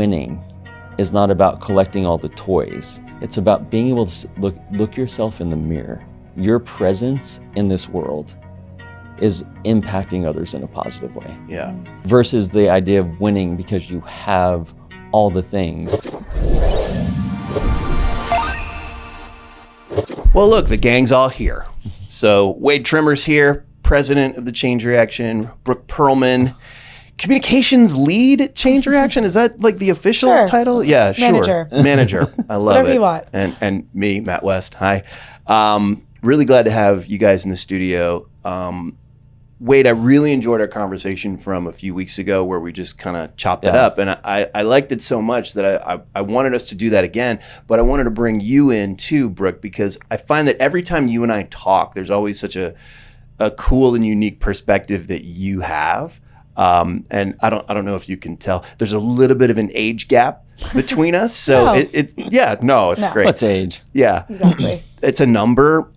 Winning is not about collecting all the toys. It's about being able to look yourself in the mirror. Your presence in this world is impacting others in a positive way. Yeah. Versus the idea of winning because you have all the things. Well, look, the gang's all here. So Wade Trimmer's here, president of the Change Reaction. Brooke Perlman, communications lead at Change Reaction. Is that like the official Sure. title? Yeah, Manager. Sure. Manager. I love Whatever it. you want. And me, Matt West. Hi. Really glad to have you guys in the studio. Wade, I really enjoyed our conversation from a few weeks ago where we just kind of chopped it up. And I liked it so much that I wanted us to do that again. But I wanted to bring you in too, Brooke, because I find that every time you and I talk, there's always such a cool and unique perspective that you have. And I don't know if you can tell, there's a little bit of an age gap between us. So it's great. What's age? Yeah. Exactly. It's a number.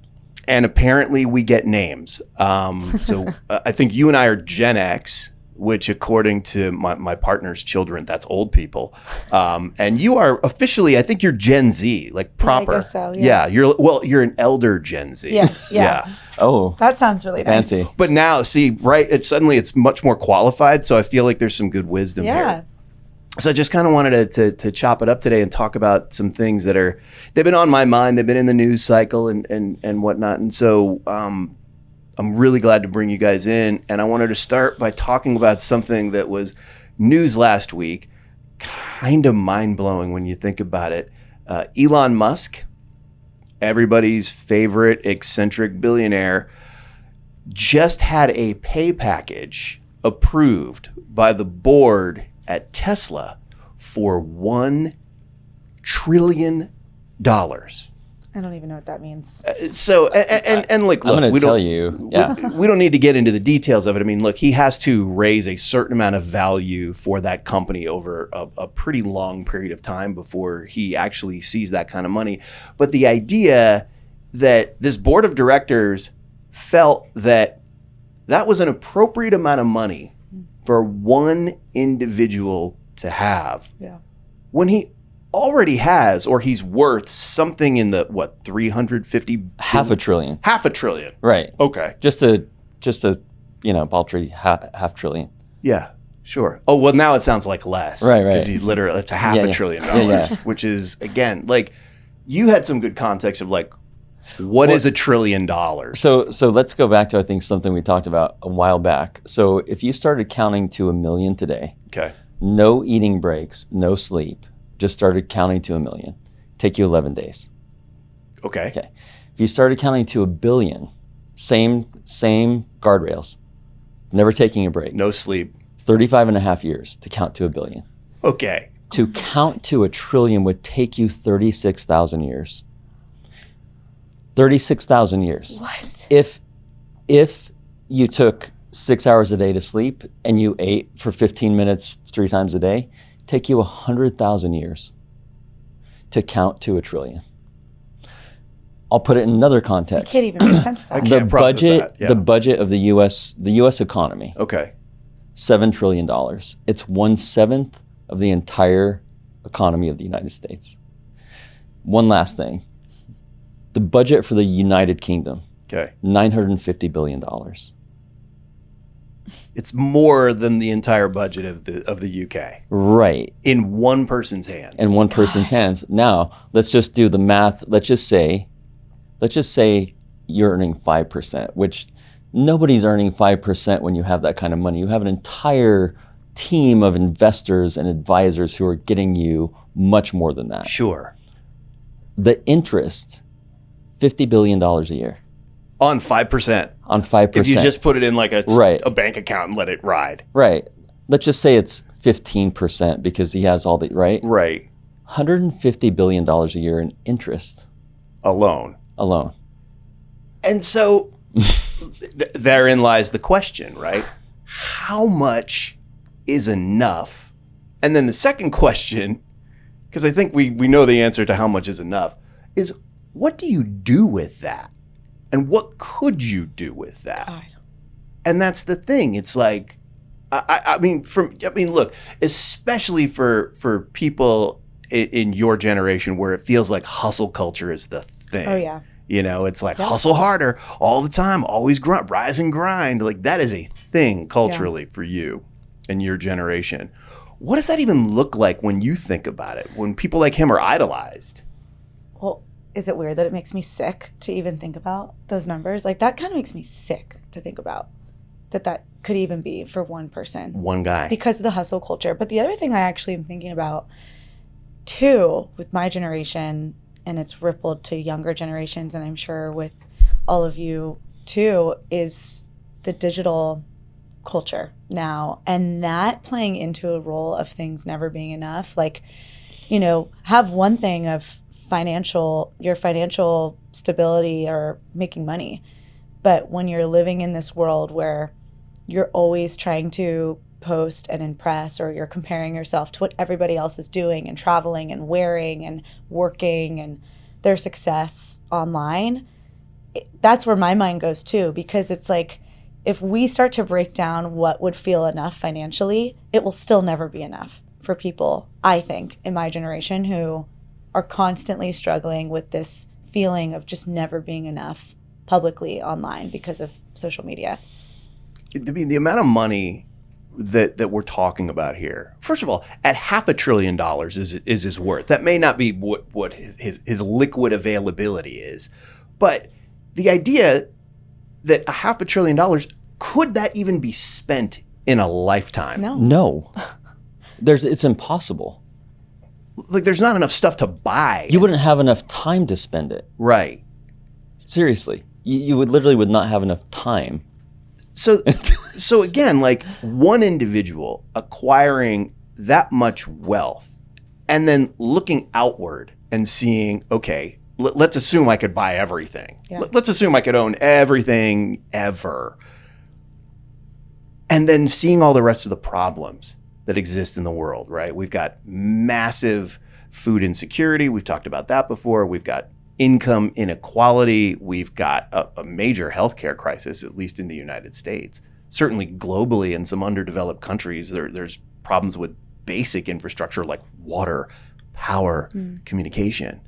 And apparently we get names. So I think you and I are Gen X, which according to my partner's children, that's old people. And you are officially, I think you're Gen Z, like proper. I guess so, yeah. You're an elder Gen Z. Yeah. Oh, That sounds really nice. fancy. But now, see, right, it's much more qualified. So I feel like there's some good wisdom Yeah. here. So I just kind of wanted to chop it up today and talk about some things that they've been on my mind. They've been in the news cycle and whatnot. And so I'm really glad to bring you guys in. And I wanted to start by talking about something that was news last week, kind of mind-blowing when you think about it. Elon Musk, everybody's favorite eccentric billionaire, just had a pay package approved by the board at Tesla for $1 trillion. I don't even know what that means. So, and like, look, I'm going we to tell don't, you. Yeah. we don't need to get into the details of it. I mean, look, he has to raise a certain amount of value for that company over a pretty long period of time before he actually sees that kind of money. But the idea that this board of directors felt that was an appropriate amount of money for one individual to have, when he already has, or he's worth something in the 350 Half a trillion. half a trillion. Right. Okay. Just a paltry half trillion. Yeah, sure. Oh, well, now it sounds like less. Right. Because it's a half Yeah, a yeah. trillion Yeah, dollars, yeah. which is, again, like, you had some good context of like, what is $1 trillion? So let's go back to, I think, something we talked about a while back. So if you started counting to 1 million today, Okay. no eating breaks, no sleep, just started counting to 1 million, take you 11 days. Okay. Okay. If you started counting to 1 billion, same guardrails, never taking a break, No sleep. 35 and a half years to count to 1 billion. Okay. To count to 1 trillion would take you 36,000 years. 36,000 years. What? If you took 6 hours a day to sleep and you ate for 15 minutes 3 times a day, take you 100,000 years to count to 1 trillion. I'll put it in another I context. can't even make sense of that. can't process that, yeah. The budget of the U.S. economy, Okay. $7 trillion. It's 1/7 of the entire economy of the United States. One last thing. The budget for the United Kingdom, Okay. $950 billion. It's more than the entire budget of the UK Right. in one person's hands. In one person's hands. Now, let's just do the math. Let's just say you're earning 5%, which nobody's earning 5% when you have that kind of money. You have an entire team of investors and advisors who are getting you much more than that. Sure. The interest, $50 billion a year On 5%. on 5%. If you just put it in like a Right. bank account and let it ride. Right. Let's just say it's 15% because he has all the, right? Right. $150 billion a year in interest Alone. alone. And so therein lies the question, right? How much is enough? And then the second question, because I think we know the answer to how much is enough, is what do you do with that? And what could you do with that? God. And that's the thing. It's like, I mean, look, especially for people in your generation where it feels like hustle culture is the thing. Oh, yeah. It's like hustle harder all the time, always rise and grind. Like that is a thing culturally for you and your generation. What does that even look like when you think about it? When people like him are idolized? Well, is it weird that it makes me sick to even think about those numbers? Like that kind of makes me sick to think about that could even be for one person. One guy. Because of the hustle culture. But the other thing I actually am thinking about too with my generation, and it's rippled to younger generations, and I'm sure with all of you too, is the digital culture now, and that playing into a role of things never being enough. Like, have one thing of your financial stability or making money, but when you're living in this world where you're always trying to post and impress, or you're comparing yourself to what everybody else is doing and traveling and wearing and working and their success online, that's where my mind goes too, because it's like, if we start to break down what would feel enough financially, it will still never be enough for people, I think, in my generation who are constantly struggling with this feeling of just never being enough publicly online because of social media. I mean, the amount of money that we're talking about here, first of all, at $500 billion is his worth. That may not be what his liquid availability is, but the idea that $500 billion, could that even be spent in a lifetime? No. It's impossible. Like there's not enough stuff to buy. You wouldn't have enough time to spend it. Right. Seriously. You would not have enough time. So again, like one individual acquiring that much wealth and then looking outward and seeing, okay, let's assume I could buy everything. Yeah. Let's assume I could own everything ever. And then seeing all the rest of the problems that exist in the world, right? We've got massive food insecurity. We've talked about that before. We've got income inequality. We've got a major healthcare crisis, at least in the United States. Certainly globally in some underdeveloped countries, there's problems with basic infrastructure like water, power, communication.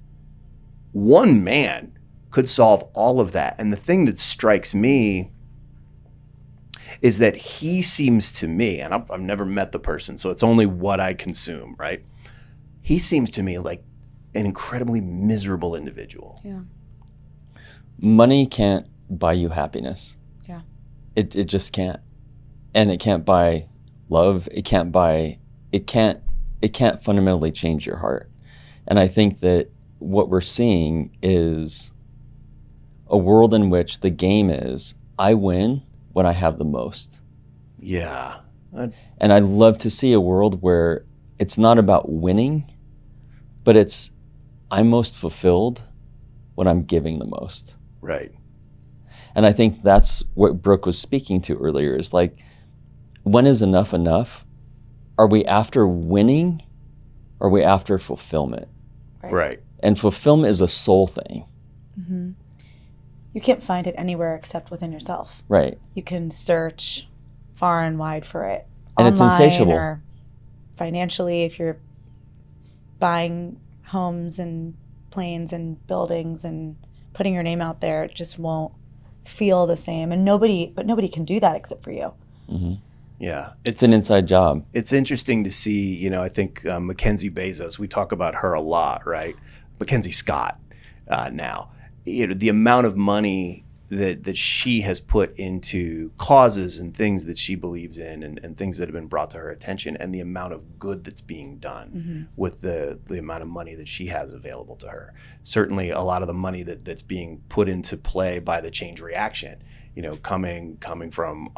One man could solve all of that. And the thing that strikes me is that he seems to me, and I've never met the person, so it's only what I consume, right? He seems to me like an incredibly miserable individual. Yeah. Money can't buy you happiness. Yeah. It just can't. And it can't buy love. It can't fundamentally change your heart. And I think that what we're seeing is a world in which the game is, I win when I have the most. Yeah. And I'd love to see a world where it's not about winning, but it's, I'm most fulfilled when I'm giving the most. Right. And I think that's what Brooke was speaking to earlier, is like, when is enough enough? Are we after winning? Or are we after fulfillment? Right. And fulfillment is a soul thing. Mm-hmm. You can't find it anywhere except within yourself. Right. You can search far and wide for it. And it's insatiable. Or financially, if you're buying homes and planes and buildings and putting your name out there, it just won't feel the same. And nobody can do that except for you. Mm-hmm. Yeah. It's an inside job. It's interesting to see, I think Mackenzie Bezos, we talk about her a lot, right? Mackenzie Scott now. The amount of money that she has put into causes and things that she believes in and things that have been brought to her attention, and the amount of good that's being done with the amount of money that she has available to her. Certainly a lot of the money that's being put into play by the Change Reaction, coming from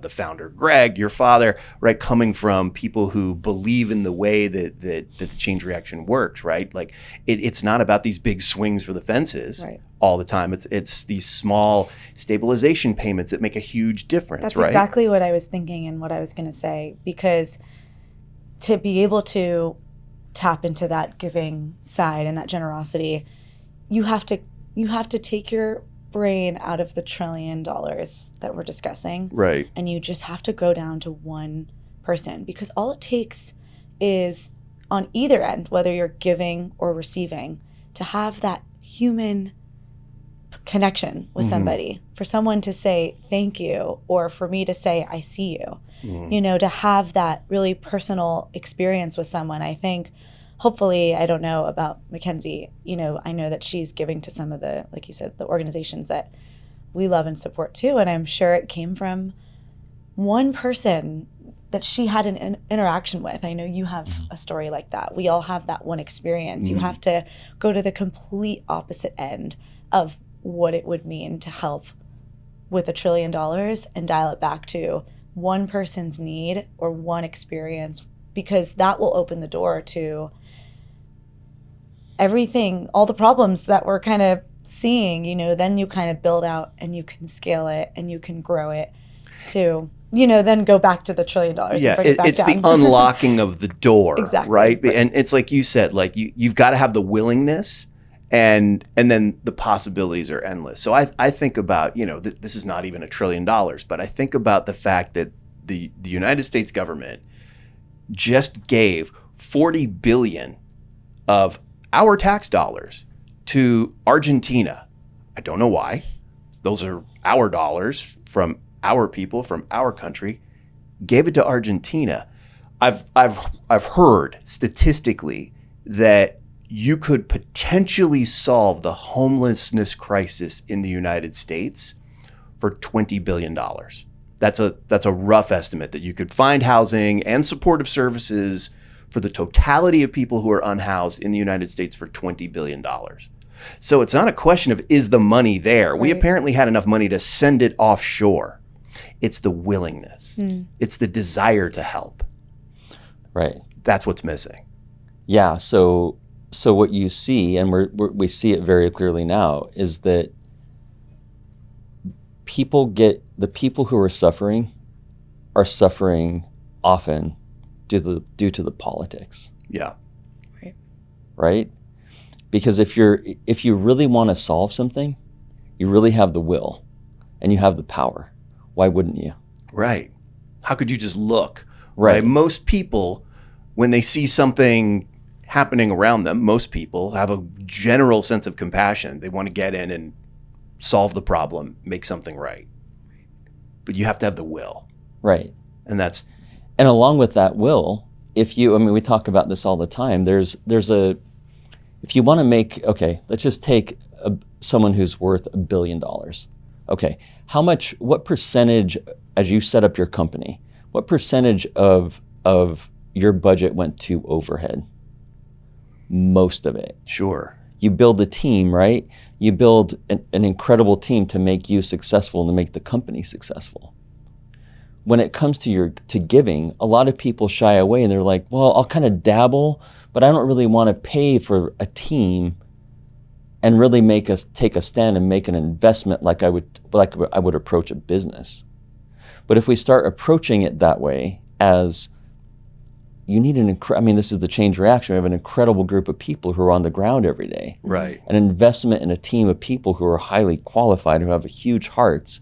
the founder, Greg, your father, right? Coming from people who believe in the way that the Change Reaction works, right? Like it's not about these big swings for the fences all the time. It's these small stabilization payments that make a huge difference, That's right? exactly what I was thinking and what I was going to say, because to be able to tap into that giving side and that generosity, you have to take your brain out of the $1 trillion that we're discussing. Right. And you just have to go down to one person, because all it takes is on either end, whether you're giving or receiving, to have that human connection with somebody, for someone to say thank you, or for me to say I see you, you know, to have that really personal experience with someone. I think hopefully, I don't know about Mackenzie, you know, I know that she's giving to some of the, like you said, the organizations that we love and support too, and I'm sure it came from one person that she had an interaction with. I know you have a story like that. We all have that one experience. You have to go to the complete opposite end of what it would mean to help with $1 trillion and dial it back to one person's need or one experience, because that will open the door to everything, all the problems that we're kind of seeing, you know. Then you kind of build out and you can scale it and you can grow it to, you know, then go back to the $1 trillion. Yeah, and bring it back it's down. the unlocking of the door, Exactly, right? right. And it's like you said, like you've got to have the willingness, and then the possibilities are endless. So I think about, you know, this is not even $1 trillion, but I think about the fact that the United States government just gave $40 billion of our tax dollars to Argentina. I don't know why. Those are our dollars from our people, from our country. Gave it to Argentina. I've heard statistically that you could potentially solve the homelessness crisis in the United States for $20 billion. That's a rough estimate, that you could find housing and supportive services for the totality of people who are unhoused in the United States for $20 billion. So it's not a question of, is the money there? We apparently had enough money to send it offshore. It's the willingness. It's the desire to help. Right. That's what's missing. Yeah. So what you see, and we see it very clearly now, is that the people who are suffering often due to the politics. Yeah. Right? Because if you really want to solve something, you really have the will and you have the power. Why wouldn't you? Right. How could you just look? Right. Most people, when they see something happening around them, most people have a general sense of compassion. They want to get in and solve the problem, make something right. But you have to have the will. Right. And along with that will, we talk about this all the time. If you want to make, okay, let's just take someone who's worth $1 billion. Okay, what percentage, as you set up your company, what percentage of your budget went to overhead? Most of it. Sure. You build a team, right? You build an incredible team to make you successful and to make the company successful. When it comes to giving, a lot of people shy away and they're like, well, I'll kind of dabble, but I don't really want to pay for a team and really take a stand and make an investment like I would approach a business. But if we start approaching it that way, as you need this is the change reaction. We have an incredible group of people who are on the ground every day. Right. An investment in a team of people who are highly qualified, who have huge hearts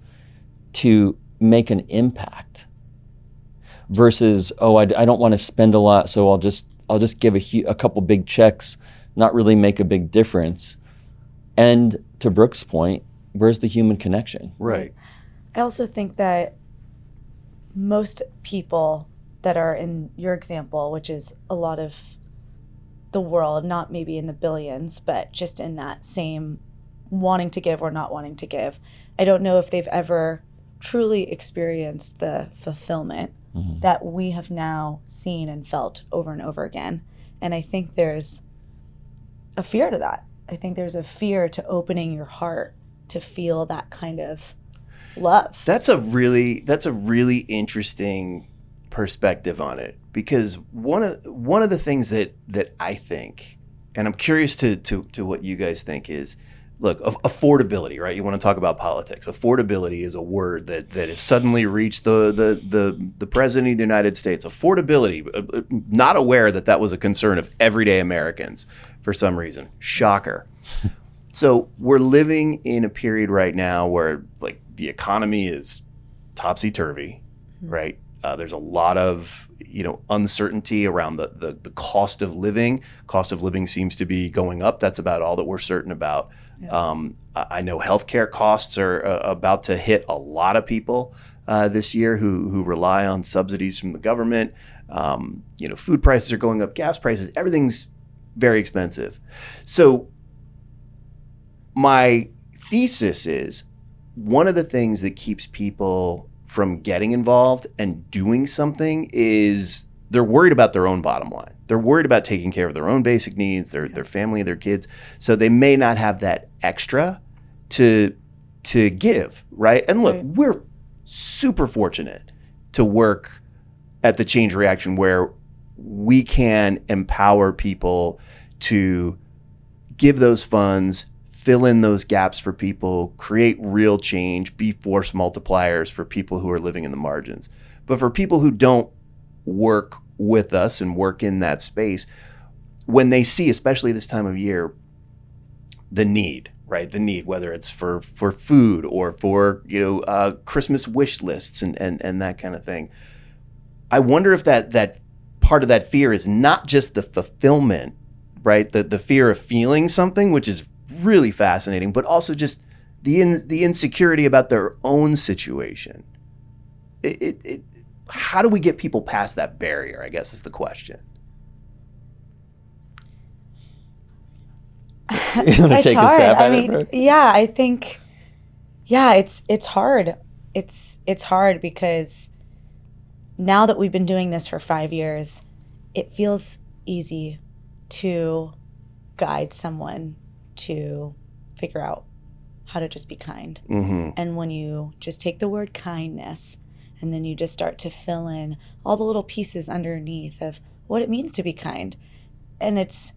to make an impact. Versus, I don't want to spend a lot, so I'll just give a couple big checks, not really make a big difference. And to Brooke's point, where's the human connection? Right. I also think that most people that are in your example, which is a lot of the world, not maybe in the billions, but just in that same wanting to give or not wanting to give, I don't know if they've ever truly experienced the fulfillment that we have now seen and felt over and over again. And I think there's a fear to that. I think there's a fear to opening your heart to feel that kind of love. That's a really interesting perspective on it, because one of the things that I think, and I'm curious to what you guys think, is, look, affordability, right? You want to talk about politics. Affordability is a word that has suddenly reached the president of the United States. Affordability, not aware that was a concern of everyday Americans for some reason. Shocker. So we're living in a period right now where, like, the economy is topsy-turvy, right? There's a lot of uncertainty around the cost of living. Cost of living seems to be going up. That's about all that we're certain about. Yeah. I know healthcare costs are about to hit a lot of people this year who rely on subsidies from the government. Food prices are going up, gas prices, everything's very expensive. So my thesis is one of the things that keeps people from getting involved and doing something is they're worried about their own bottom line. They're worried about taking care of their own basic needs, their family, their kids. So they may not have that extra to give, right? And look, we're super fortunate to work at the Change Reaction where we can empower people to give those funds, fill in those gaps for people, create real change, be force multipliers for people who are living in the margins. But for people who don't work with us and work in that space, when they see, especially this time of year, the need, right? The need, whether it's for food or for, Christmas wish lists and that kind of thing. I wonder if that part of that fear is not just the fulfillment, right? The fear of feeling something, which is really fascinating, but also just the insecurity about their own situation. How do we get people past that barrier, I guess is the question. You want to take a stab at it, Brooke? Yeah, I think, it's hard. It's hard because now that we've been doing this for 5 years, it feels easy to guide someone to figure out how to just be kind. Mm-hmm. And when you just take the word kindness and then you just start to fill in all the little pieces underneath of what it means to be kind. And it's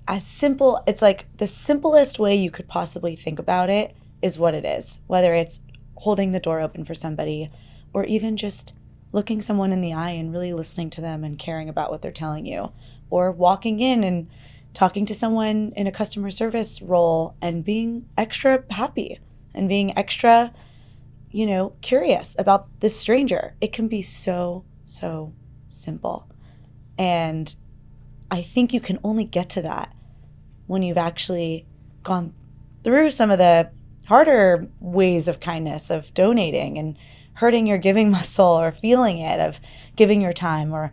as simple, it's like the simplest way you could possibly think about it is what it is. Whether it's holding the door open for somebody or even just looking someone in the eye and really listening to them and caring about what they're telling you, or walking in and talking to someone in a customer service role and being extra happy and being extra, curious about this stranger. It can be so, so simple. And I think you can only get to that when you've actually gone through some of the harder ways of kindness, of donating and hurting your giving muscle or feeling it, of giving your time or,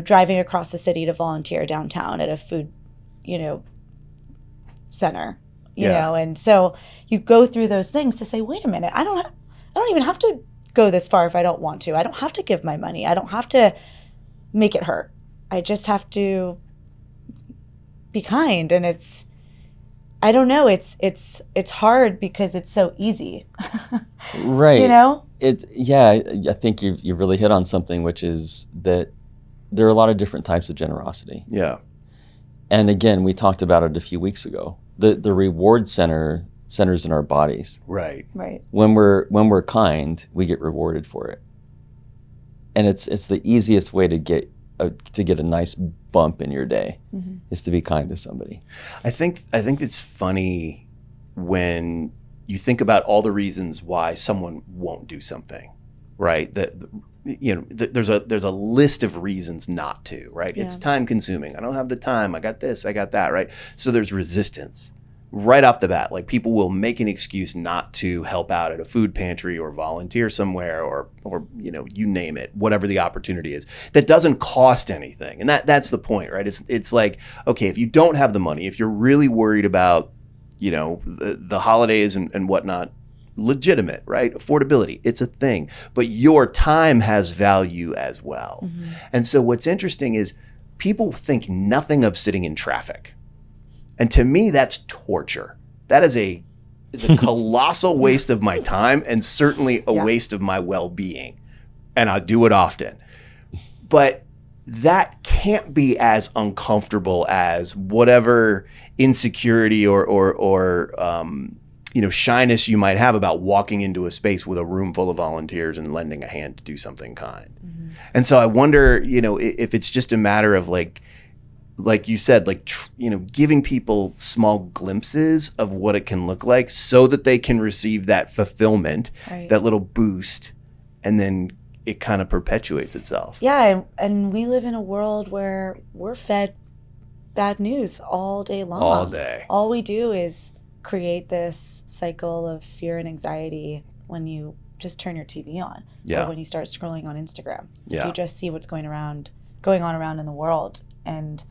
driving across the city to volunteer downtown at a food, center, you know? And so you go through those things to say, wait a minute, I don't even have to go this far if I don't want to. I don't have to give my money. I don't have to make it hurt. I just have to be kind. And I don't know, it's hard because it's so easy. Right. I think you really hit on something, which is that there are a lot of different types of generosity. Yeah. And again, we talked about it a few weeks ago. The reward centers in our bodies. Right. Right. When we're kind, we get rewarded for it. And it's the easiest way to get a nice bump in your day, mm-hmm. is to be kind to somebody. I think it's funny when you think about all the reasons why someone won't do something, right? There's a list of reasons not to, right? Yeah. It's time consuming. I don't have the time. I got this, I got that, right? So there's resistance right off the bat. Like, people will make an excuse not to help out at a food pantry or volunteer somewhere or you name it, whatever the opportunity is. That doesn't cost anything. And that's the point, right? It's like, okay, if you don't have the money, if you're really worried about, the holidays and whatnot, legitimate, right? Affordability, it's a thing. But your time has value as well. Mm-hmm. And so what's interesting is people think nothing of sitting in traffic. And to me, that's torture. That is a colossal waste of my time and certainly a waste of my well-being. And I do it often. But that can't be as uncomfortable as whatever insecurity or shyness you might have about walking into a space with a room full of volunteers and lending a hand to do something kind. Mm-hmm. And so I wonder, if it's just a matter of like you said, giving people small glimpses of what it can look like so that they can receive that fulfillment, right. That little boost, and then it kind of perpetuates itself. Yeah, and we live in a world where we're fed bad news all day long. All day. All we do is create this cycle of fear and anxiety when you just turn your TV on, Yeah. or when you start scrolling on Instagram. Yeah. You just see what's going on around in the world, and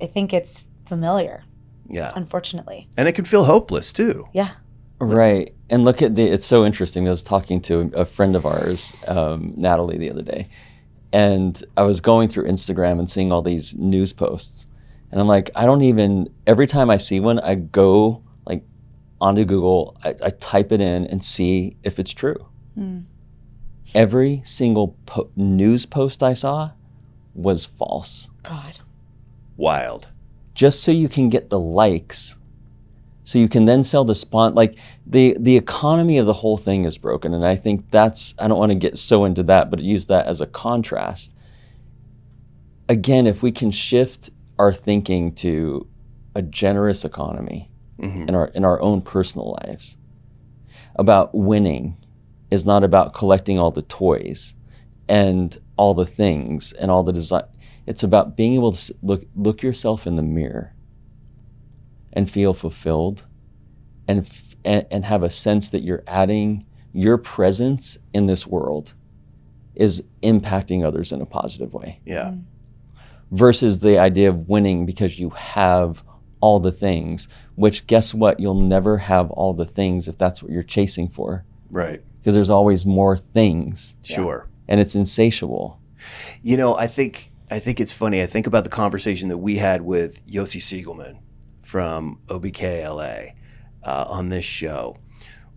I think it's familiar, Yeah. unfortunately. And it can feel hopeless too. Yeah. Right. And look at it's so interesting. I was talking to a friend of ours, Natalie, the other day, and I was going through Instagram and seeing all these news posts. And I'm like, every time I see one, I go like onto Google, I type it in and see if it's true. Every single news post I saw was false. God. Wild. Just so you can get the likes, so you can then sell the like the economy of the whole thing is broken. And I think I don't want to get so into that, but use that as a contrast. Again, if we can shift our thinking to a generous economy in our own personal lives, about winning is not about collecting all the toys and all the things and all the design. It's about being able to look yourself in the mirror and feel fulfilled and have a sense that you're adding your presence in this world is impacting others in a positive way. Yeah. Versus the idea of winning because you have all the things, which guess what? You'll never have all the things if that's what you're chasing for. Right. Because there's always more things. Sure. And it's insatiable. You know, I think it's funny. I think about the conversation that we had with Yossi Siegelman from OBKLA on this show,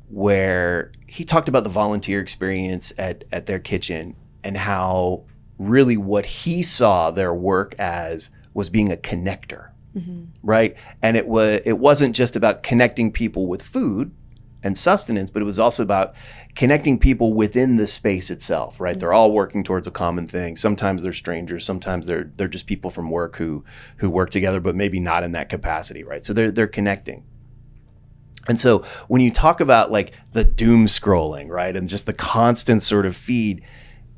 where he talked about the volunteer experience at their kitchen and how really what he saw their work as was being a connector, right? And it wasn't just about connecting people with food and sustenance, but it was also about connecting people within the space itself, right? They're all working towards a common thing. Sometimes they're strangers, sometimes they're just people from work who work together, but maybe not in that capacity, right? So they're connecting. And so when you talk about like the doom scrolling, right, and just the constant sort of feed,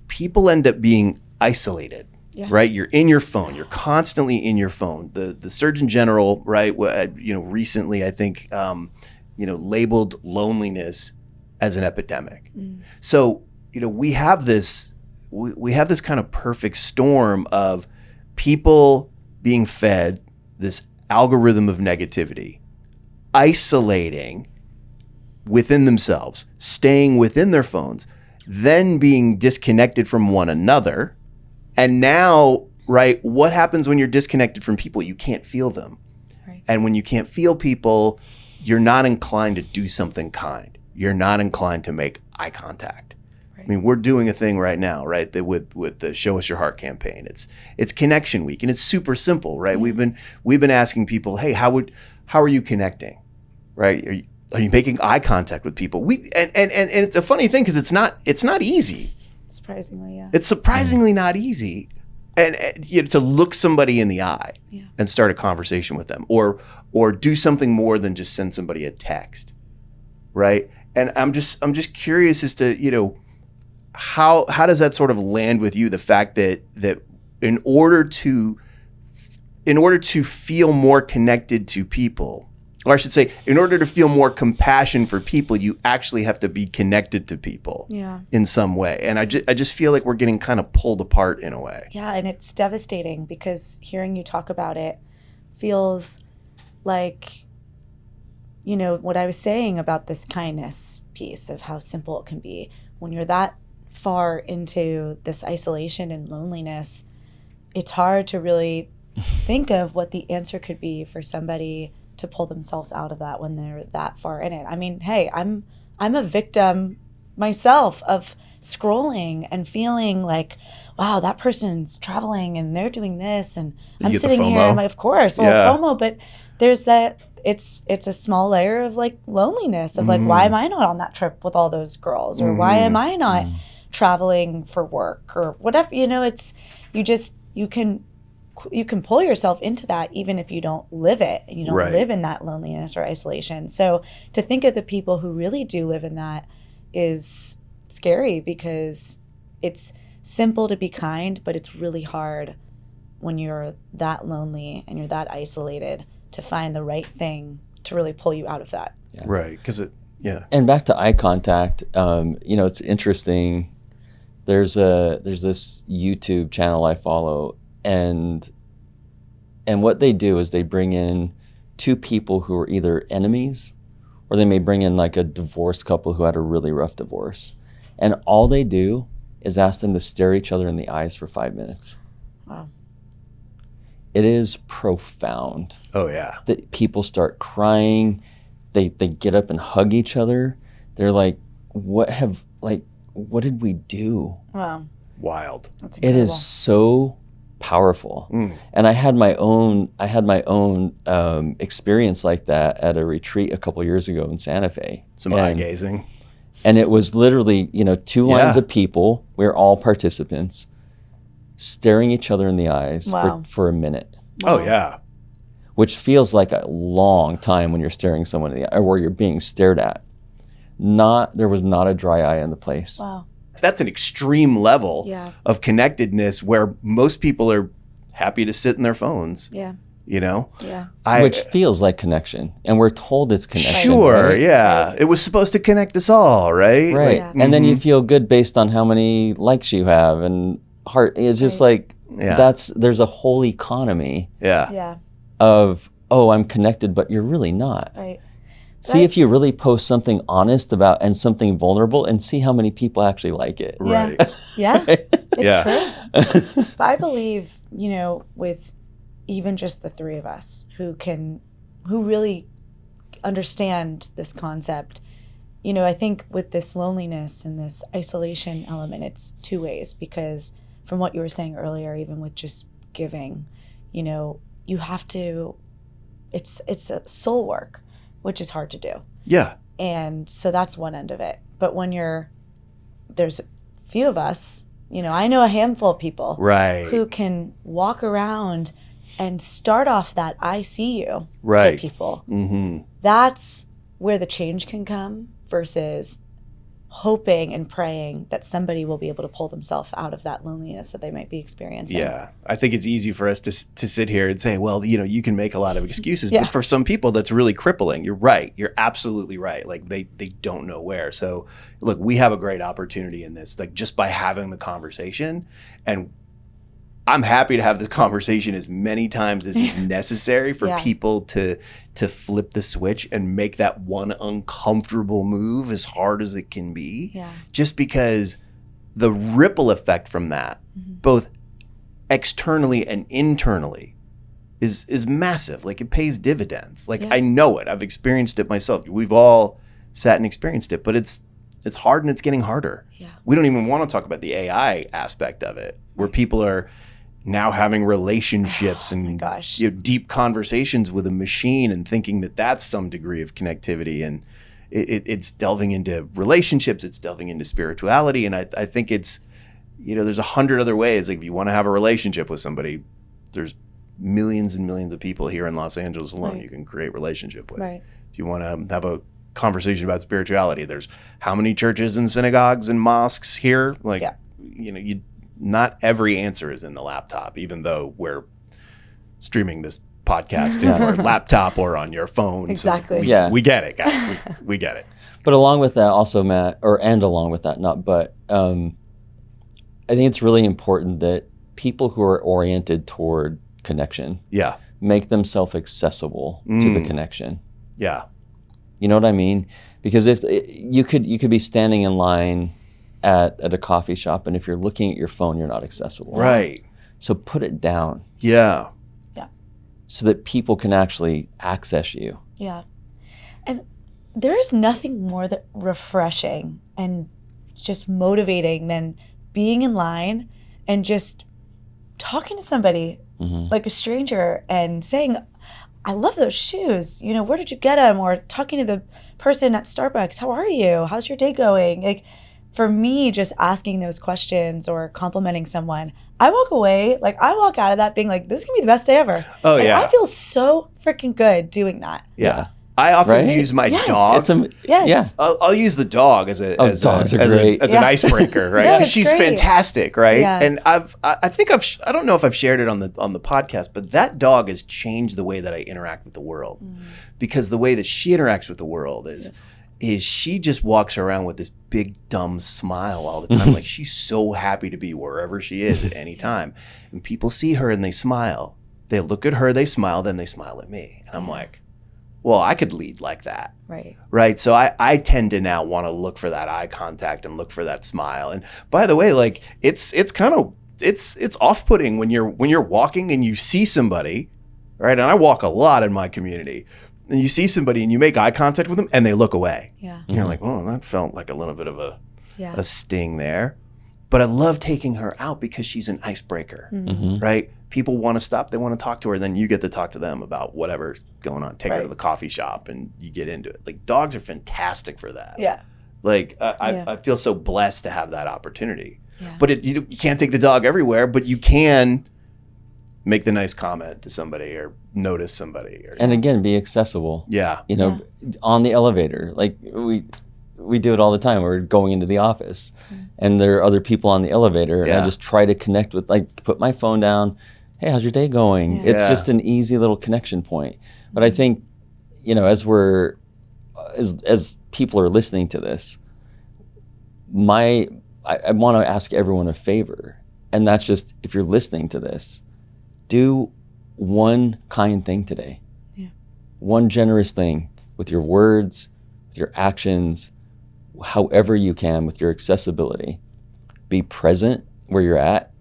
people end up being isolated. Yeah. Right, you're in your phone. You're constantly in your phone. The Surgeon General, right, recently I think, labeled loneliness as an epidemic. So we have this kind of perfect storm of people being fed this algorithm of negativity, isolating within themselves, staying within their phones, then being disconnected from one another. And now, right, what happens when you're disconnected from people? You can't feel them. Right. And when you can't feel people, you're not inclined to do something kind. You're not inclined to make eye contact. Right. I mean, we're doing a thing right now, right, that with the Show Us Your Heart campaign. It's Connection Week, and it's super simple, right? Mm-hmm. We've been asking people, hey, how are you connecting, right? Are you making eye contact with people? And it's a funny thing because it's not easy. Surprisingly, yeah. It's surprisingly not easy, and to look somebody in the eye and start a conversation with them, or do something more than just send somebody a text, right? And I'm just curious as to how does that sort of land with you? The fact that in order to feel more connected to people, or I should say, in order to feel more compassion for people, you actually have to be connected to people in some way. And I just feel like we're getting kind of pulled apart in a way. Yeah, and it's devastating because hearing you talk about it feels like, what I was saying about this kindness piece of how simple it can be. When you're that far into this isolation and loneliness, it's hard to really think of what the answer could be for somebody to pull themselves out of that when they're that far in it. I mean, hey, I'm a victim myself of scrolling and feeling like, wow, that person's traveling and they're doing this, and I'm sitting here. I'm like, of course, FOMO, but there's that. It's a small layer of like loneliness of like, why am I not on that trip with all those girls, or why am I not traveling for work or whatever? It's you can pull yourself into that even if you don't live it and you don't live in that loneliness or isolation. So to think of the people who really do live in that is scary, because it's simple to be kind, but it's really hard when you're that lonely and you're that isolated to find the right thing to really pull you out of that. Yeah. Right. Because And back to eye contact, it's interesting. There's this YouTube channel I follow, and what they do is they bring in two people who are either enemies, or they may bring in like a divorced couple who had a really rough divorce. And all they do is ask them to stare each other in the eyes for 5 minutes. Wow. It is profound. Oh, yeah. That people start crying. They get up and hug each other. They're like, what did we do? Wow. Wild. That's It incredible. is so powerful. And I had my own experience like that at a retreat a couple years ago in Santa Fe. Some eye gazing. And it was literally, two lines Yeah. of people. We're all participants staring each other in the eyes Wow. for a minute, Oh, yeah. which feels like a long time when you're staring someone in the eye or where you're being stared at. There was not a dry eye in the place. Wow. That's an extreme level Yeah. of connectedness where most people are happy to sit in their phones, Yeah. Yeah. Which feels like connection. And we're told it's connection. Sure, right? yeah. It was supposed to connect us all, right? Right. Yeah. And then you feel good based on how many likes you have and heart. It's just like, Yeah. there's a whole economy Yeah. Yeah. of, oh, I'm connected, but you're really not. Right. See if you really post something honest about and something vulnerable and see how many people actually like it. Right. Yeah. It's Yeah. true. But I believe, with even just the three of us who really understand this concept, I think with this loneliness and this isolation element, it's two ways, because from what you were saying earlier, even with just giving, you have to, it's a soul work, which is hard to do. Yeah. And so that's one end of it. But when there's a few of us, I know a handful of people Right. who can walk around and start off that I see you Right. to people. Mm-hmm. That's where the change can come versus hoping and praying that somebody will be able to pull themselves out of that loneliness that they might be experiencing. Yeah. I think it's easy for us to sit here and say, well, you can make a lot of excuses, Yeah. but for some people that's really crippling. You're right. You're absolutely right. Like they don't know where. So look, we have a great opportunity in this, like just by having the conversation, and I'm happy to have this conversation as many times as is necessary for Yeah. people to flip the switch and make that one uncomfortable move as hard as it can be. Yeah. Just because the ripple effect from that, both externally and internally, is massive. Like it pays dividends. Like Yeah. I know it. I've experienced it myself. We've all sat and experienced it, but it's hard and it's getting harder. Yeah. We don't even want to talk about the AI aspect of it, where people are now having relationships and gosh. deep conversations with a machine and thinking that that's some degree of connectivity. And it's delving into relationships, it's delving into spirituality. And I think it's, there's 100 other ways. Like if you want to have a relationship with somebody, there's millions and millions of people here in Los Angeles alone Right. you can create relationship with. Right. If you want to have a conversation about spirituality, there's how many churches and synagogues and mosques here? Like, Yeah. Not every answer is in the laptop, even though we're streaming this podcast in your laptop or on your phone. Exactly. So we get it, guys. We get it. But along with that, also, Matt, along with that, I think it's really important that people who are oriented toward connection Yeah. make themselves accessible to the connection. Yeah. You know what I mean? Because if you could be standing in line at a coffee shop, and if you're looking at your phone, you're not accessible. Right. So put it down Yeah. so that people can actually access you. Yeah. And there is nothing more that refreshing and just motivating than being in line and just talking to somebody like a stranger and saying, I love those shoes. Where did you get them? Or talking to the person at Starbucks, how are you? How's your day going? Like, for me, just asking those questions or complimenting someone, I walk out of that being like, this is gonna be the best day ever. Oh, And yeah. I feel so freaking good doing that. Yeah. I often Right? use my Yes. dog. Yes. Yeah. I'll use the dog as dogs are an great. icebreaker, right? No, Because it's she's great. fantastic, right? Yeah. And I don't know if I've shared it on the podcast, but that dog has changed the way that I interact with the world, because the way that she interacts with the world is she just walks around with this big dumb smile all the time, like she's so happy to be wherever she is at any time, and people see her and they smile. They look at her, they smile, then they smile at me, and I'm like, well, I could lead like that. Right. Right. So I tend to now want to look for that eye contact and look for that smile. And by the way, like it's off-putting when you're walking and you see somebody, right? And I walk a lot in my community. And you see somebody and you make eye contact with them and they look away. Yeah. And you're like, oh, that felt like a little bit of a sting there. But I love taking her out because she's an icebreaker, right? People want to stop. They want to talk to her. Then you get to talk to them about whatever's going on. Take her to the coffee shop and you get into it. Like dogs are fantastic for that. Yeah. Like I feel so blessed to have that opportunity. Yeah. But you can't take the dog everywhere, but you can make the nice comment to somebody or notice somebody. And again, be accessible. Yeah. You know, on the elevator, like we do it all the time. We're going into the office and there are other people on the elevator and I just try to connect with, like, put my phone down. Hey, how's your day going? It's just an easy little connection point. But I think, you know, as people are listening to this, I want to ask everyone a favor. And that's just, if you're listening to this, do one kind thing today. Yeah. One generous thing with your words, with your actions, however you can, with your accessibility. Be present where you're at,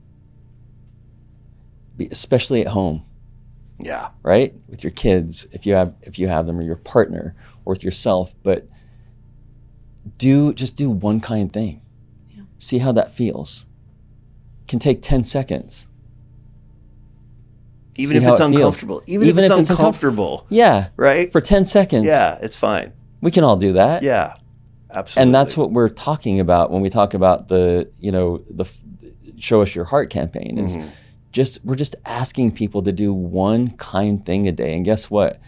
especially at home. Yeah. Right? With your kids, if you have them, or your partner, or with yourself. But just do one kind thing. Yeah. See how that feels. It can take 10 seconds. Even if it's uncomfortable. Even if it's uncomfortable. Yeah. Right? For 10 seconds. Yeah, it's fine. We can all do that. Yeah. Absolutely. And that's what we're talking about when we talk about the Show Us Your Heart campaign is we're just asking people to do one kind thing a day. And guess what?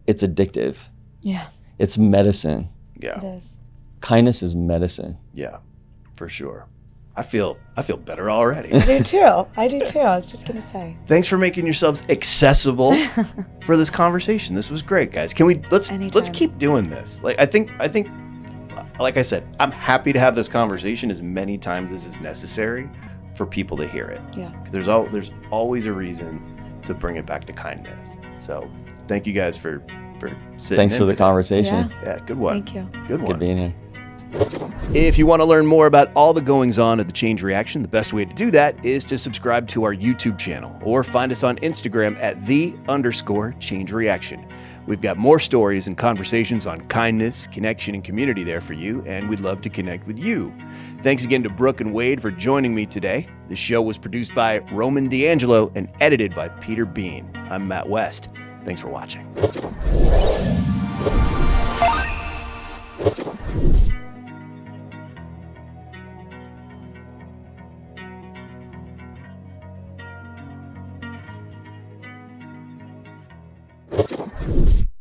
It's addictive. Yeah. It's medicine. Yeah. It is. Kindness is medicine. Yeah, for sure. I feel better already. I do too. I was just gonna say. Thanks for making yourselves accessible for this conversation. This was great, guys. Let's keep doing this. Like I think like I said, I'm happy to have this conversation as many times as is necessary for people to hear it. Yeah. There's always a reason to bring it back to kindness. So thank you guys for sitting. Thanks for the today. conversation. Yeah, good one. Thank you. Good one. Good being here. If you want to learn more about all the goings on at the Change Reaction, the best way to do that is to subscribe to our YouTube channel or find us on Instagram at _Change Reaction. We've got more stories and conversations on kindness, connection, and community there for you, and we'd love to connect with you. Thanks again to Brooke and Wade for joining me today. The show was produced by Roman D'Angelo and edited by Peter Bean. I'm Matt West. Thanks for watching.